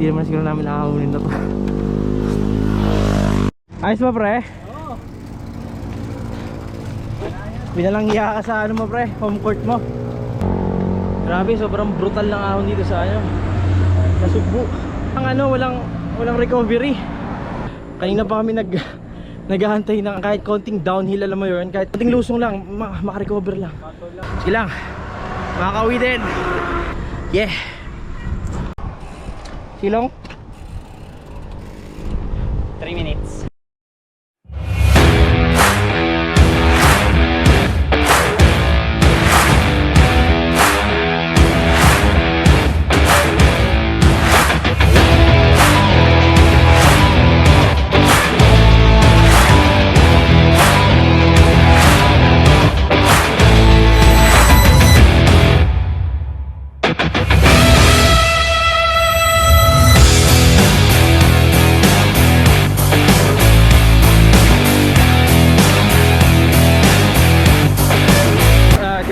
Hindi naman siguro namin nakakunin na to. Ayos ba pre? Oo. Binalang iya ka sa ano mo pre, home court mo. Grabe, sobrang brutal ng ahon dito sa ano, sa Subo. Ang ano, walang recovery. Kanina pa kami naghahantay ng kahit konting downhill, alam mo yun, kahit konting lusong lang, makarecover lang. Sige lang, makakauwi din. Yeah. Silong? 3 minutes.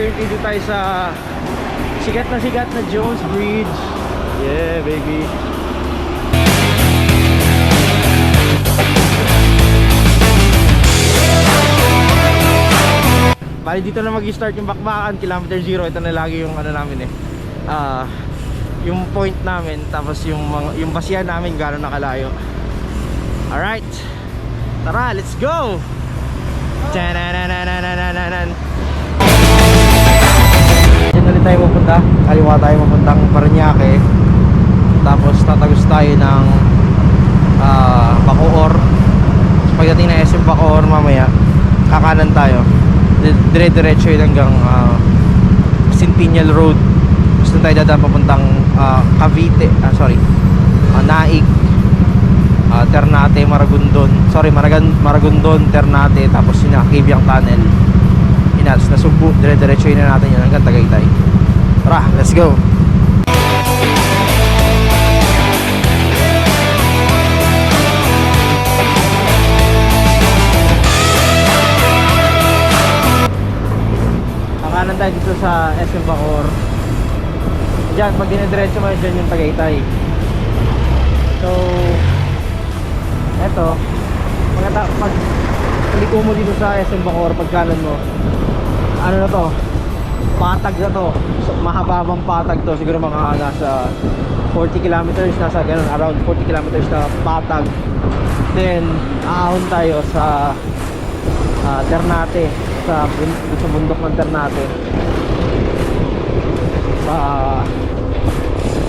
Dito tayo sa sikat na Jones Bridge. Yeah baby. Bali dito na mag-start yung bakbakan, kilometer 0. Ito na lagi yung ano namin yung point namin, tapos yung basihan namin gano'n nakalayo. Alright, tara, let's go. Diyan ulit tayo pupunta. Kaliwa tayo mapuntang Parañaque. Tapos tatagos tayo ng Bacoor. So, pagdating na SM Bacoor mamaya, kakanan tayo. Dire-diretso yun hanggang Centennial Road. Gusto tayo dadaan papuntang Cavite, Naik, Ternate, Maragondon. Maragondon, Ternate, tapos yun na, Cabiang Tunnel. Inats na Subo, dire-diretso yun na natin yun hanggang Tagaytay. Tara, let's go. Kakanan tayo dito sa SM Bacoor. Diyan, pag dinediretso mo dyan yung Tagaytay. So eto, pag liko mo dito sa SM Bacoor, pag kanan mo, ano na to, patag na to. So, mahababang patag to, siguro mga nasa 40 kilometers, nasa ganun, around 40 kilometers na patag. Then aahon tayo sa Ternate, sa bundok ng Ternate.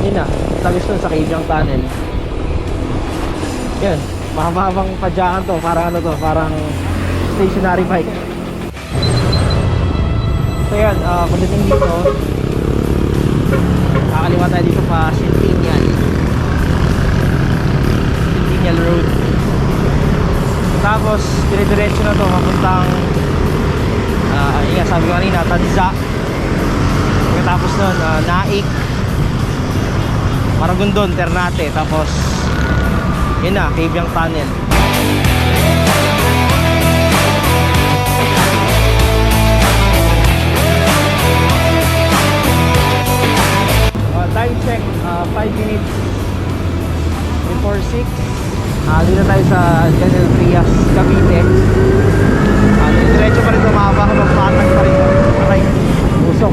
Yun na, tagos nun sa Cabiang Tunnel. Yan, mahababang padyakan to, parang ano to, parang stationary bike. So yan, pagdating dito, kakaliwa tayo dito pa Centennial Road. Tapos dire-diretso na to papuntang sabi ko kanina, Tanza. Pagkatapos nun, Naik, Maragondon, Ternate, tapos yun na, Cabiang Tunnel. Time check, 5 minutes before 6. Dito tayo sa General Trias, Cavite. Diretso pa rin, mahaba ko ng patag pa rin. Aray, usok.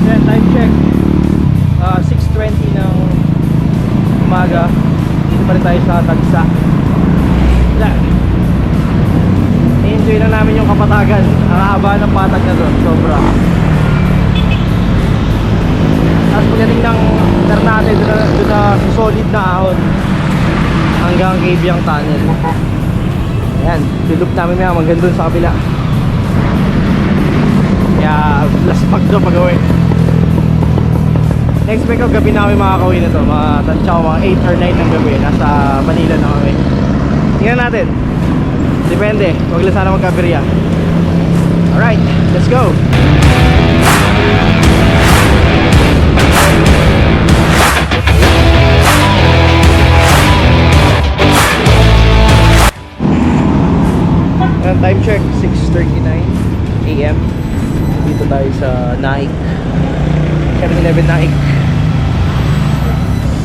Then time check, 6:20 ng umaga. Dito pa rin tayo sa Tagsa. I-enjoy na namin yung kapatagan. Ang haba ng patag na doon, sobra. Tapos pagdating ng Ternate, doon na solid na ahon hanggang Cabiang Tunnel. Ayan, lulup namin may hanggang doon sa kabila. Kaya last pag doon pag-uwi. Next week ko gabi na kami makakauwi na to. Tansya ko mga 8 or 9 ng gabi. Nasa Manila na kami. Tingnan natin. Depende, huwag lang sana magkaberya. Alright, let's go. 7 na ik.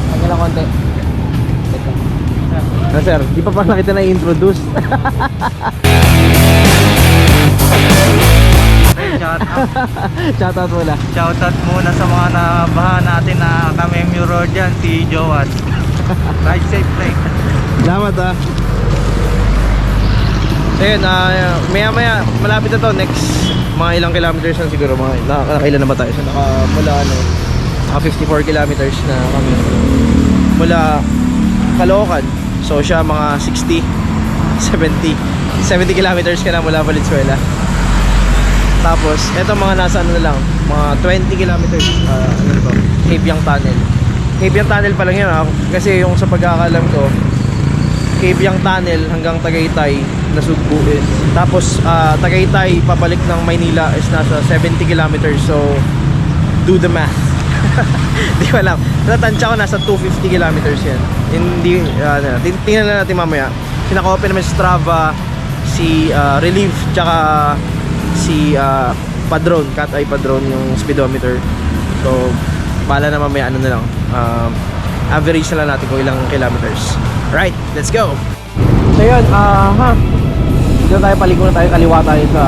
Hanggang lang konti. Ah, sir, di pa pa nakita na i-introduce. Shoutout muna. Shoutout muna sa mga nabahan natin na kami mirror dyan, si Joas. Ride safe lang. Salamat ah. So yun, maya malapit na to. Next mga ilang kilometers na siguro. Nakailan na ba tayo? So mula naka 54 kilometers na kami mula Caloocan. So siya mga 60 70 kilometers ka na mula Valenzuela. Tapos eto mga nasa ano na lang, mga 20 kilometers ano to, Cabyang Tunnel. Cabyang Tunnel pa lang yun kasi yung sa pagkakalam ko, Cabyang Tunnel hanggang Tagaytay na Sugbo is. Tapos Tagaytay pabalik ng Maynila is nasa 70 kilometers. So do the math. Di ko alam. Natansya ko nasa 250 kilometers yan. Hindi tingnan na natin mamaya. Pinaka-open naman si Strava, si Relief, tsaka si Padron, Cat Eye Padron yung speedometer. So bala na mamaya ano na lang, average na lang natin kung ilang kilometers. Right, let's go. So yun, dito tayo, paliko na tayo, kaliwa tayo sa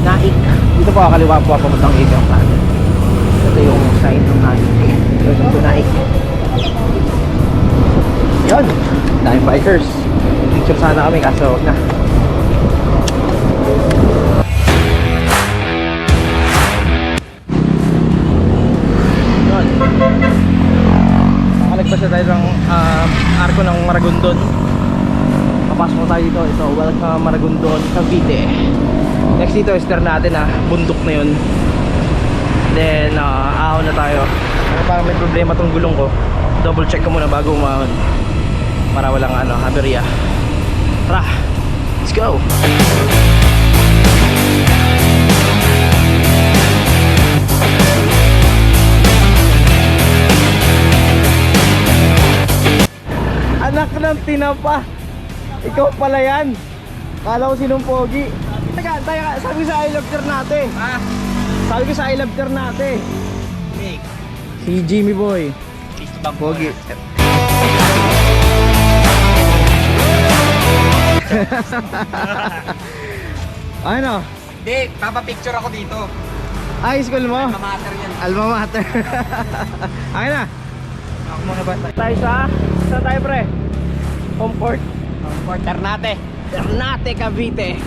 Naik. Dito po kaliwa po papuntang Cabyang Tunnel. Ito yung sign ng Naik. Ito Naik. Yun, daming bikers. Picture sana kami kaso na. Nakalagpas na tayo ng arko ng Maragondon. Papasok mo tayo dito. Ito, welcome Maragondon, Cavite. Next dito is Ternate na, bundok na yun. Then ahon na tayo. Parang may problema tong gulong ko. Double check ko muna bago umahon para walang aberya. Tara, let's go. Anak ng tinapa. Ikaw pala yan. Kala ko sinong pogi. Teka, sabi ko sa I love Ternate. Sabi ko sa I love Ternate. Si Jimmy Boy. Pogi. Ano? Hindi, papapicture ako dito. Ay, school mo? Alma mater yan. Alma mater. Okay na. Ako muna ba? Tayo saan tayo pre? Homeport. For Ternate. Ternate, Cavite.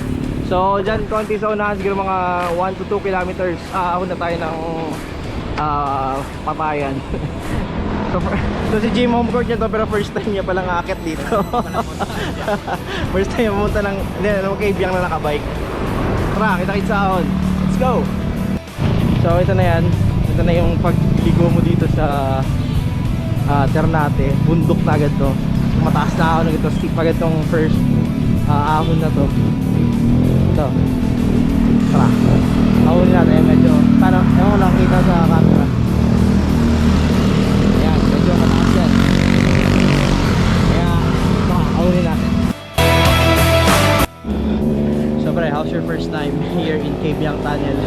So dyan konti sa unahan, siguro mga 1 to 2 kilometers. Ahon na tayo ng Patayan. So si Jim home court niya to, pero first time niya palang akit dito. First time pumunta ng Cabyang na nakabike. Tara, kita-kits sa ahon. Let's go. So ito na yan. Ito na yung pagligo mo dito sa Ternate. Bundok na agad to. Mataas na ahon ito. Steep agad tong first ahon na to. Ito. Tara. Ahon natin. Medyo parang ewan ko lang kita sa camera. Ayan. Medyo mataas yan. Kaya ahunin natin. So pre, how's your first time here in Cabyang Tunnel?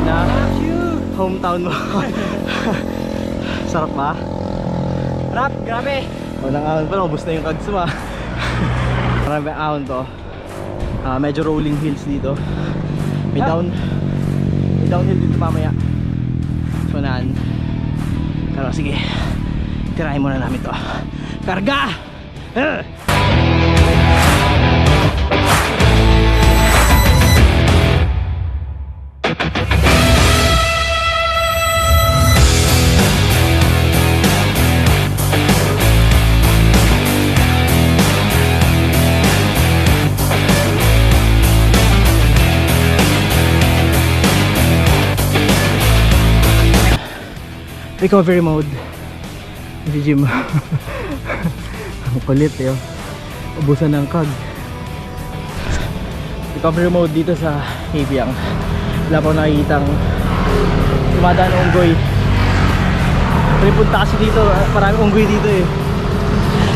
Na hometown mo? Sarap ba? Rap, grabe. Walang ahon pa, ubos na yung kags mo. Marami ahon to. Medyo rolling hills dito. May downhill dito mamaya. So naan. Pero sige, tirahin muna namin to. Karga! Recovery mode si Jim. Ang kulit yun. Ubusan ng kag. Recovery mode dito sa Cabyang. Wala pa nakikitang dumadaan ng unggoy. Punta kasi dito, maraming unggoy dito eh.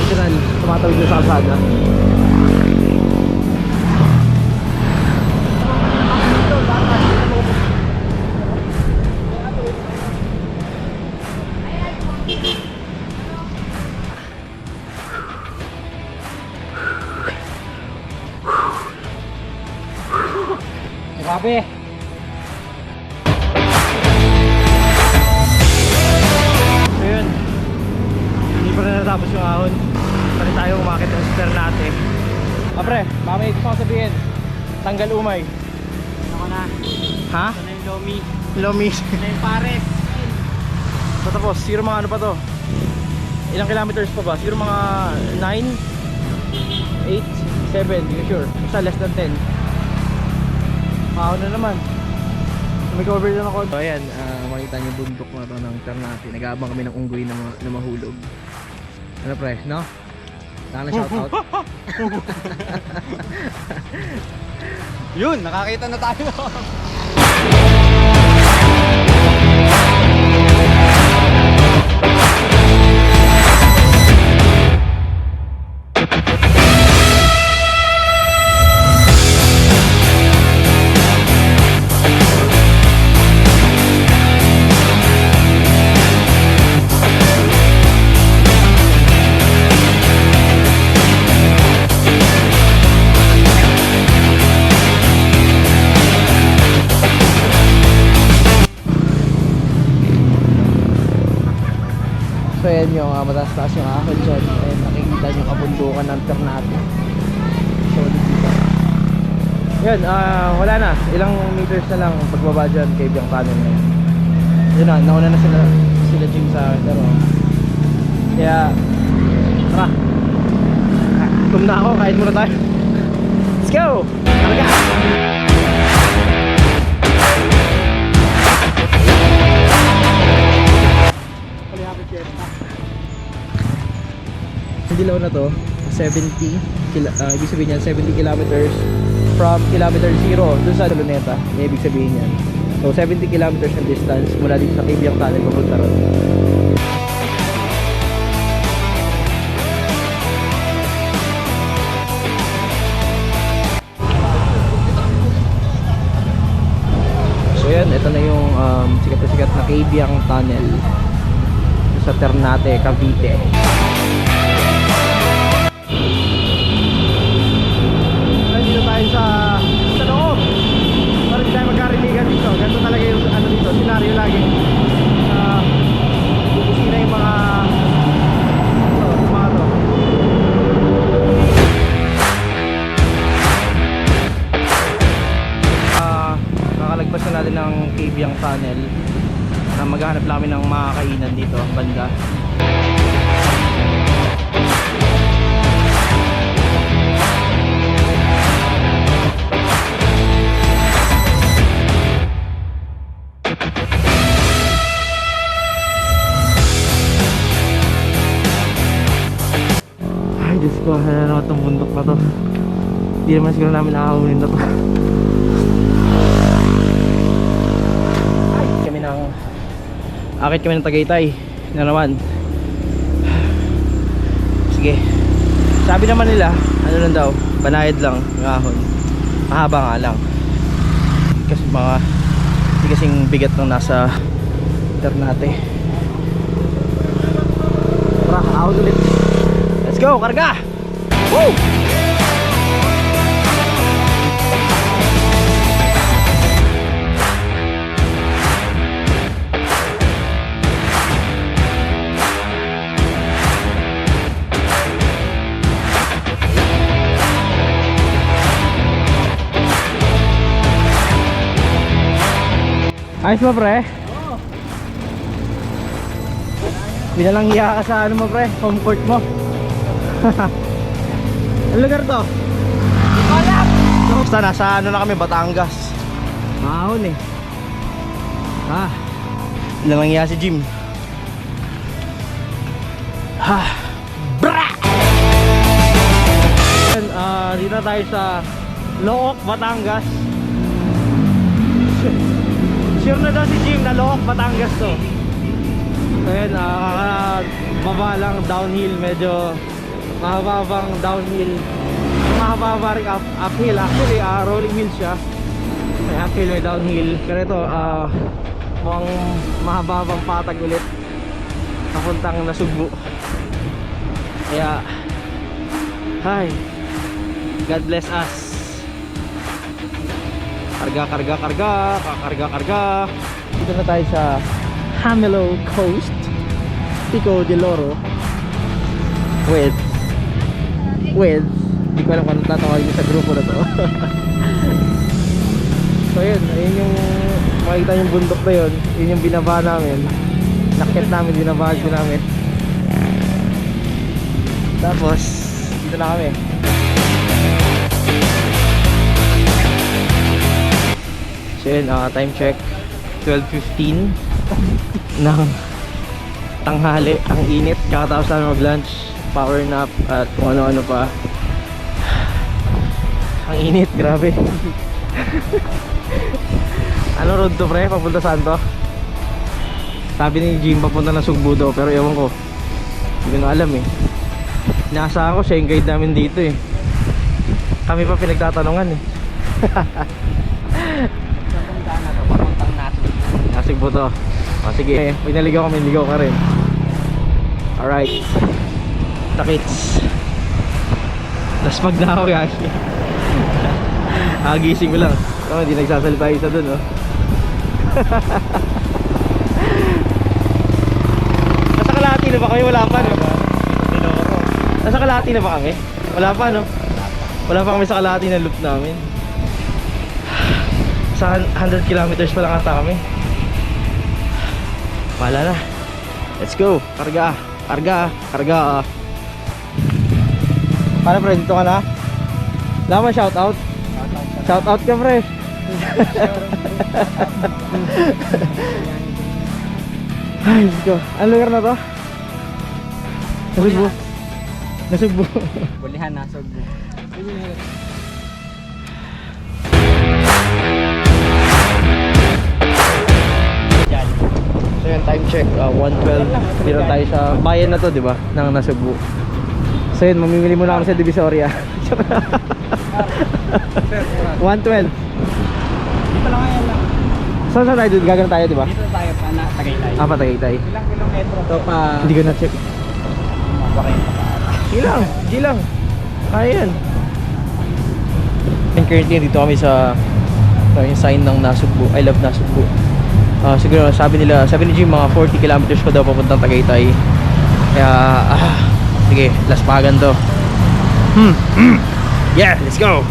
Literal, tumatawid na sa kalsada. Grabe! So yun, hindi pa rin natapos yung ahon. Pari tayo umakit ng sister natin. Pre, baka may gusto ko sabihin. Tanggal umay. Ako na. Ha? Ito na yung Lomi. Lomi. Ito na yung Pares. Patapos, siguro mga ano pa to? Ilang kilometers pa ba? Siguro mga 9, 8, 7, hindi ko sure. Basta less than 10. Mahon na naman. May cover na ako. So ayan, makita niyo bundok na to ng Ternate. Nag-aabang kami ng unggoy na, na mahulog. Ano pre, no? Saka na shoutout. Yun, nakakita na tayo. So ayan yung mataas-taas yung ahon dyan. Ayan, nakikita yung kabundukan ng Ternate. So dito. Yan, wala na. Ilang meters na lang pagbaba dyan kay Biang Tunnel na yun. Yun na, nauna na sila Jim sa akin. Pero, kaya, tara. Tum na ako, kain muna tayo. Let's go! Karga! Yung dilaw na to 70 ibig sabihin yan 70 kilometers from kilometer 0 dun sa Luneta. Yung ibig sabihin yan, so 70 kilometers ang distance mula dito sa Biang Tunnel papunta ron. So yan, ito na yung sikat na sikat na Biang Tunnel sa Ternate, Cavite. Nandito tayo sa loob. Para hindi tayo magkarinigan dito. Ganito talaga yung ano dito, senaryo lagi. Busina yung mga to. Kakalagpas na natin ng Biang Tunnel. Maghahanap lang kami ng mga kainan dito, banda. Ay, Diyos ko, ano naman itong bundok na to. Hindi naman siguro namin nakakahunin na to. Akit kami ng Tagaytay na naman. Sige. Sabi naman nila, ano lang daw, banayad lang ng ahon. Mahaba nga lang. Kasi mga hindi kasing bigat ng nasa Ternate. Tara, ahon ulit. Let's go, karga! Woo! Ayos mo pre? Oo. Binalang hiya ka sa ano mo pre, home court mo. Ang lugar to? Ibalap! Basta nasa ano na kami, Batangas. Mahon eh. Binalang hiya si Jim. Bra! Dito tayo sa Look, Batangas. Sure na daw si Jim na Look, Batangas to. So yun, kakababa lang downhill. Medyo mahababang downhill. Mahaba rin uphill. Actually, rolling hill siya. May uphill, may downhill. Pero ito, mukhang mahababang patag ulit. Papuntang Nasugbu. Kaya, hi, God bless us. Kakarga. Dito na tayo sa Hamelo Coast, Pico de Loro. With hindi ko alam kung anong tatawagin sa grupo na to. So yun yung makikita yung bundok na yun. Yun yung binaba namin. Nakit namin, binabahag ko namin. Tapos dito na kami. So yun, time check 12:15 ng tanghali. Ang init, kakatapos namin mag lunch, power nap at kung ano-ano pa. Ang init, grabe. Ano road to pre? Papunta saan to? Sabi ni Jim papunta na Sugbo daw, pero ewan ko, hindi ko na alam eh. Inaasahan ko siya yung guide namin dito eh. Kami pa pinagtatanungan eh. Papuntang Nasugbo to. O sige, pag naligaw kami, ligaw ka rin. Alright, takits. Tapos pag na ako yaki. Gising ko lang. Oh, hindi nagsasalita isa dun, oh. Nasa kalahati na ba kami? Wala pa, no? Nasa kalahati na ba kami? Wala pa, no? Wala pa kami sa kalahati na loop namin. Sa 100 kilometers pa lang ata kami. Wala na. Let's go. Karga. Paano pre? Dito ka na? Wala mo shoutout? Shoutout ka pre. Ay, go. Anong lugar na to? Nasugbo. Bulihan na, Sugbo. So yun, time check 1:12. Dito tayo sa bayan na to, di ba? Nang Nasugbo. So yun, mamimili muna kami sa Divisoria. 1:12. Dito lang ngayon lang. Saan tayo doon? Gagana tayo, di ba? Dito tayo pa na Tagaytay. Pa Tagaytay. Ilang kilometro to pa? Hindi ko na-check. Gilang. Kaya yan. And currently, dito kami sa yung sign ng Nasugbo. I love Nasugbo. Siguro sabi ni Jim mga 40 kilometers ko daw papuntang Tagaytay. Kaya sige, last pagan to. Yeah, let's go.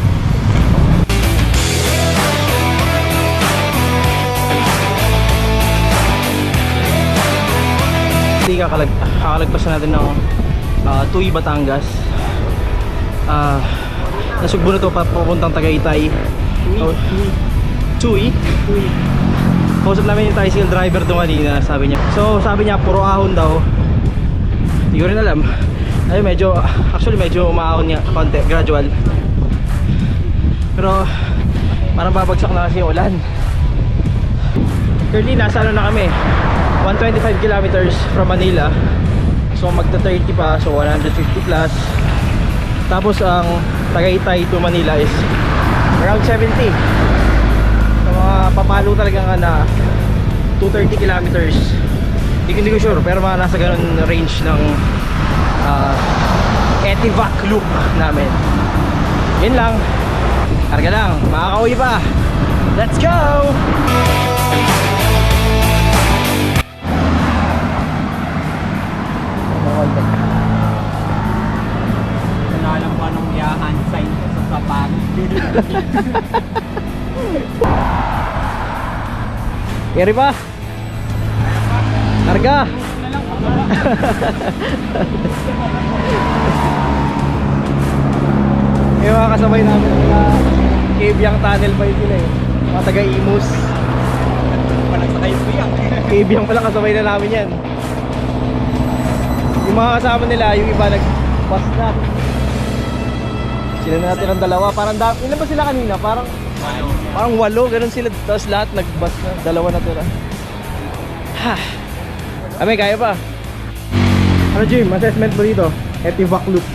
Kakalagpasan natin ng Tuy, Batangas. Nasugbo na to papuntang Tagaytay. Tuy. Kausap namin yung tricycle driver doon kanina, sabi niya. So sabi niya puro ahon daw. Hindi ko rin alam. Ay medyo umaahon niya konti, gradual. Pero parang babagsak na kasi yung ulan. Currently nasa ano na kami, 125 kilometers from Manila. So magta 30 pa, so 150 plus. Tapos ang Tagaytay to Manila is around 70. So mga papalo talaga nga na 230 kilometers. Hindi ko sure, pero mga nasa ganun range ng Etivac loop namin. Yun lang. Karga lang, makakauwi pa. Let's go! Wala alam ko anong yahan sign ko sa sapan. Keri pa? Karga! Yung mga kasabay namin na Kabyang Tunnel pa yun sila eh. Mga taga-Imus. Walang sa Kabyang. Kabyang pala kasabay na namin yan. Yung mga kasama nila, yung iba nag-bus na. Sila na natin ang dalawa. Parang ilan ba sila kanina? Parang 8, ganun sila. Tapos lahat nag-bus na. Dalawa na tira. Kami, kaya pa. Ano Jim, assessment mo dito? Etivac loop.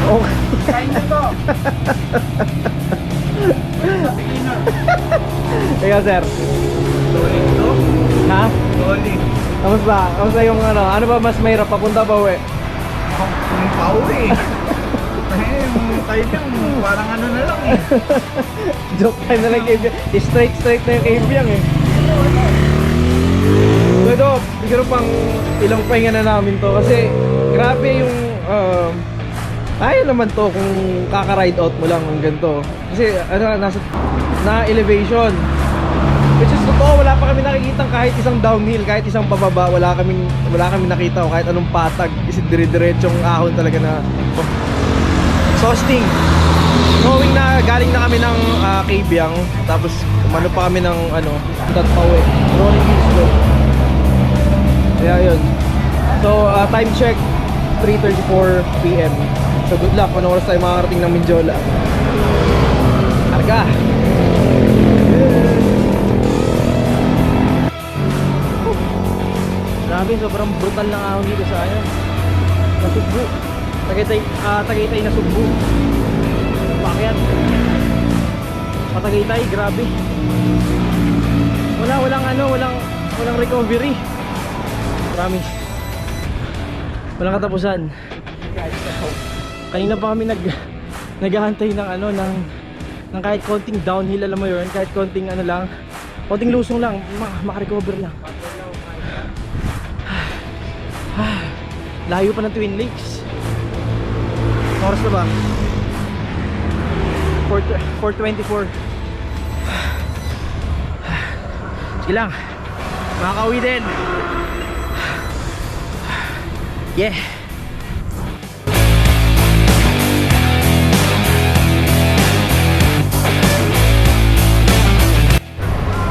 Okay. Kain na to. Ikaw sir. Solid to. Ha? Solid. Kamusta yung ano ba mas mahirap papunta pa uwi? Yung pauwi. Tayo lang, parang ano na lang eh. Joke time na lang Cape Young. Straight na yung Cape Young eh. Pero siguro pang ilang pahinga na namin to kasi grabe yung ayaw naman to kung kaka-ride out mo lang ng ganito. Kasi ano, nasa na elevation. Which is totoo, wala pa kami nakikita kahit isang downhill, kahit isang pababa, wala kami nakita o kahit anong patag. Kasi dire-diretsong ahon talaga na exhausting. Knowing na galing na kami ng Cape Young, tapos umano pa kami ng Tatpawe, Rolling Hills Road. Kaya yun. So time check 3:34 PM. So good luck, anong oras tayo makakarating ng Mindiola. Karga! Grabe, sobrang brutal ng ahon dito sa Nasugbu. Tagaytay na Sugbu. Pakyat. Patagaytay, grabe. Walang recovery. Promise. Walang katapusan. Kanina pa kami naghahantay ng kahit konting downhill, alam mo yun, kahit konting konting lusong lang, makarecover lang. Layo pa ng Twin Lakes. Oras na ba? 4:24. Sige lang, makakauwi din. Yeah.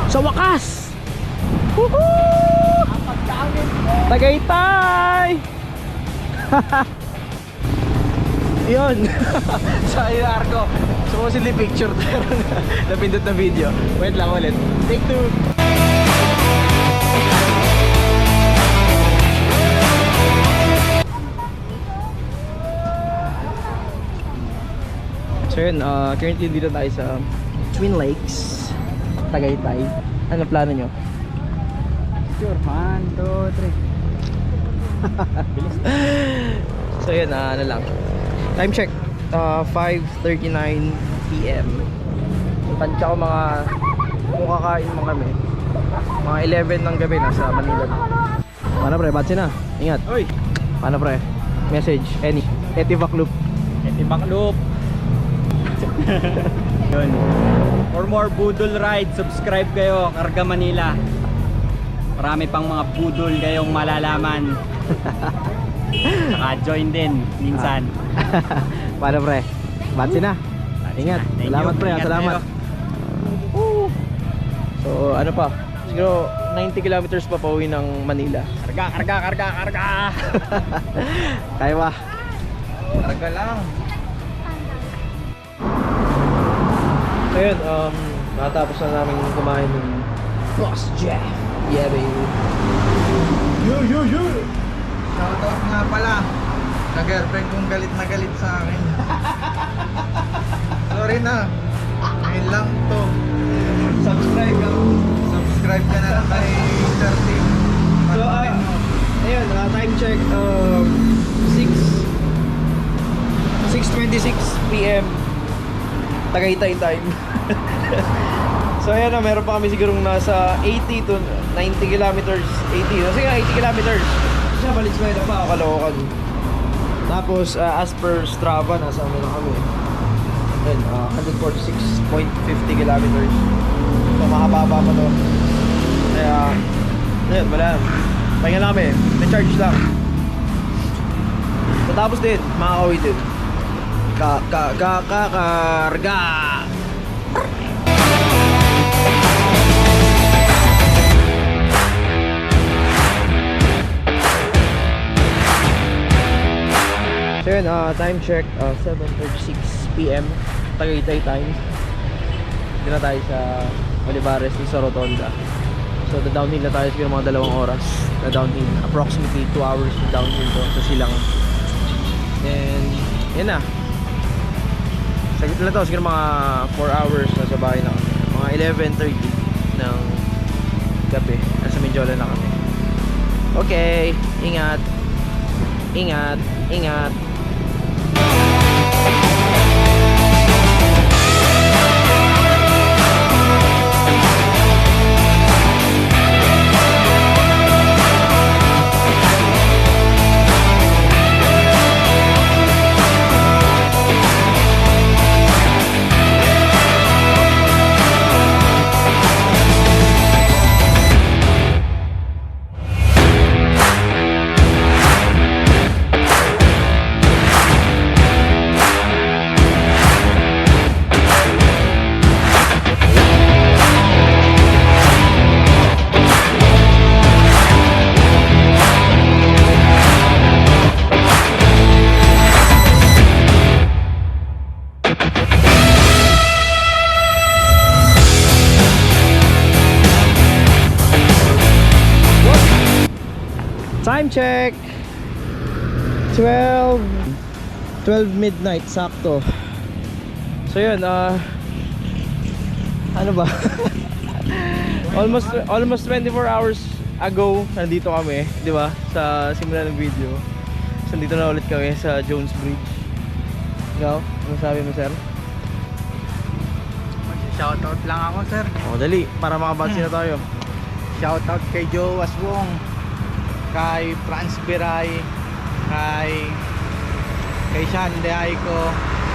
Sa wakas! Woohoo! Tagaytay! Yun. Sa arko. Supposedly picture pero napindot na video. Wait lang ulit. Take 2. So yun, currently dito tayo sa Twin Lakes, Tagaytay. Ano plano nyo? Sure, 1, 2, 3. Bilis. So yun, ano lang. Time check, 5:39 PM. Tansya ko kung kakain mo kami, mga 11 ng gabi nasa Manila na. Paano pre, batsi na? Ingat. Oy! Paano pre? Message, Etivac Loop. Etivac Loop. Yun. For more budol ride, subscribe kayo, Karga Manila. Marami pang mga budol kayong malalaman. Saka join din minsan. Paano pre? Batsi na. Ingat. Thank Salamat you. pre, Ingat salamat. kayo. So ano pa? Siguro 90 kilometers pa pauwi ng Manila. Karga. Kaya ba? Karga lang. So yun, nakatapos na namin kumain ng Boss Jeff. Yeah baby. Yo. Shoutout nga pala sa girlfriend kong galit na galit sa akin. Sorry na. Ngayon lang to. Subscribe ka na lang kay Sir Tim. So ayun, time check 6:26 PM Tagaytay time. So ayan na, meron pa kami sigurong nasa 80 to 90 kilometers. 80, kasi nga 80 kilometers sa Valenzuela pa, Caloocan. Tapos as per Strava, nasa ano na kami. Ayun, 146.50 kilometers. So mahaba pa to. Kaya ayun, wala. Pahinga na kami, may charge lang. So tapos din, makakauwi din. Karga. So yun, time check 7:36 PM Tagaytay time. Dito na tayo sa Olivares sa Rotonda. So the downhill na tayo siguro mga 2 oras na downhill, approximately 2 hours na downhill to sa silang. And yun na, saglit na to, siguro mga 4 hours na sa bahay na kami. Mga 11:30 ng gabi, nasa Mindiola na kami. Okay, ingat. check. 12 midnight, sakto. So yun, ano ba? almost 24 hours ago, nandito kami, di ba? Sa simula ng video. So, nandito na ulit kami sa Jones Bridge. Ikaw, ano sabi mo, sir? Shoutout lang ako, sir. O, dali, para makabatsi na tayo. Shoutout kay Joe Aswong, kay Franz Biray, kay Sean De Aiko,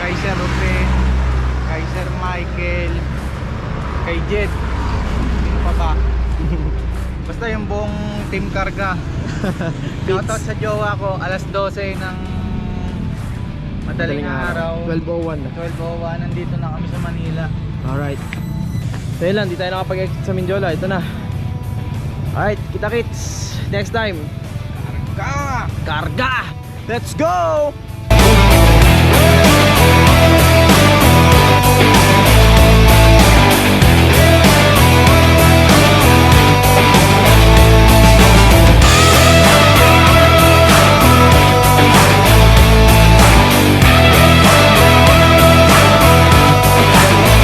kay Sir Rupe, kay Sir Michael, kay Jed. Sino pa ba? Basta yung buong Team Karga. Shoutout sa jowa ko, alas 12 ng madaling araw. 12:01 na. 12:01, nandito na kami sa Manila. Alright. So yun lang, di tayo nakapag-exit sa Mindiola. Ito na. Alright, kita-kits next time. Karga! Karga! Let's go!